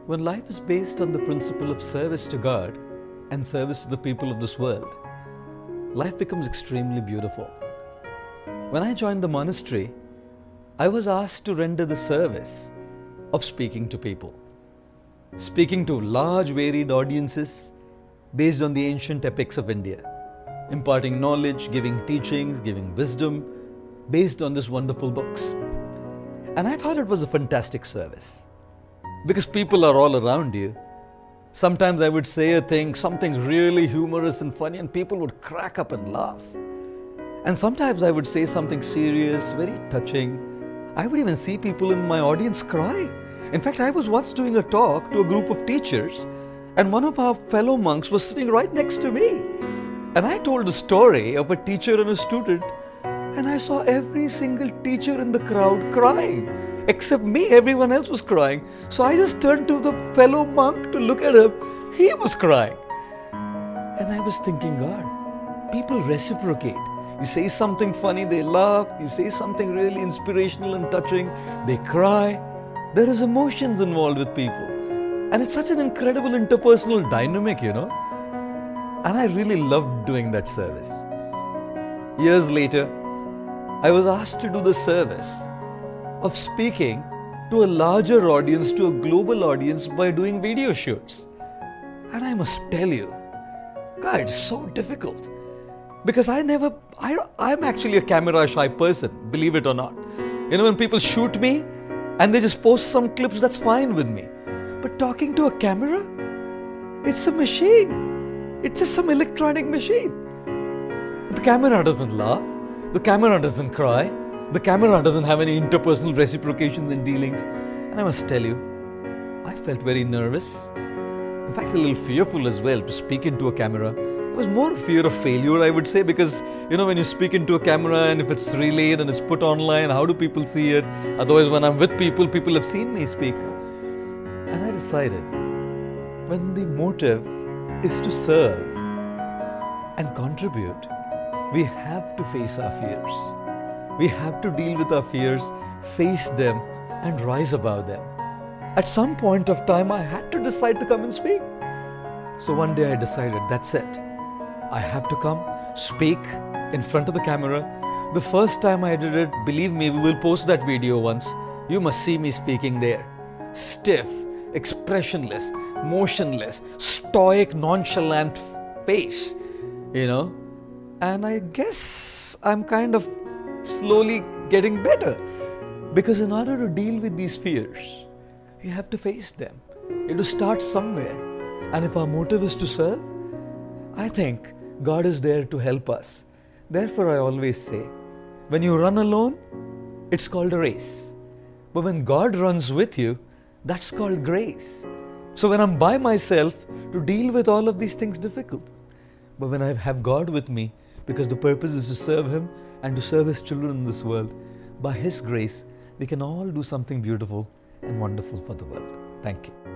When life is based on the principle of service to God and service to the people of this world, life becomes extremely beautiful. When I joined the monastery, I was asked to render the service of speaking to people, speaking to large varied audiences based on the ancient epics of India, imparting knowledge, giving teachings, giving wisdom based on these wonderful books. And I thought it was a fantastic service because people are all around you. Sometimes I would say a thing, something really humorous and funny, and people would crack up and laugh. And sometimes I would say something serious, very touching. I would even see people in my audience cry. In fact, I was once doing a talk to a group of teachers, and one of our fellow monks was sitting right next to me. And I told a story of a teacher and a student, and I saw every single teacher in the crowd crying. Except me, everyone else was crying. So I just turned to the fellow monk to look at him. He was crying. And I was thinking, God, people reciprocate. You say something funny, they laugh. You say something really inspirational and touching, they cry. There is emotions involved with people. And it's such an incredible interpersonal dynamic, And I really loved doing that service. Years later, I was asked to do the service of speaking to a larger audience, to a global audience by doing video shoots. And I must tell you, God, it's so difficult. Because I'm actually a camera shy person, believe it or not. When people shoot me and they just post some clips, that's fine with me. But talking to a camera, it's a machine. It's just some electronic machine. The camera doesn't laugh. The camera doesn't cry. The camera doesn't have any interpersonal reciprocations and dealings. And I must tell you, I felt very nervous. In fact, a little fearful as well to speak into a camera. It was more a fear of failure, I would say, because, when you speak into a camera and if it's relayed and it's put online, how do people see it? Otherwise, when I'm with people, people have seen me speak. And I decided, when the motive is to serve and contribute, we have to face our fears. We have to deal with our fears, face them, and rise above them. At some point of time, I had to decide to come and speak. So one day I decided, that's it. I have to come, speak in front of the camera. The first time I did it, believe me, we will post that video once. You must see me speaking there. Stiff, expressionless, motionless, stoic, nonchalant face, And I guess I'm kind of slowly getting better. Because in order to deal with these fears, you have to face them. You have to start somewhere. And if our motive is to serve, I think God is there to help us. Therefore, I always say, when you run alone, it's called a race. But when God runs with you, that's called grace. So when I'm by myself, to deal with all of these things difficult. But when I have God with me, because the purpose is to serve Him and to serve His children in this world, by His grace, we can all do something beautiful and wonderful for the world. Thank you.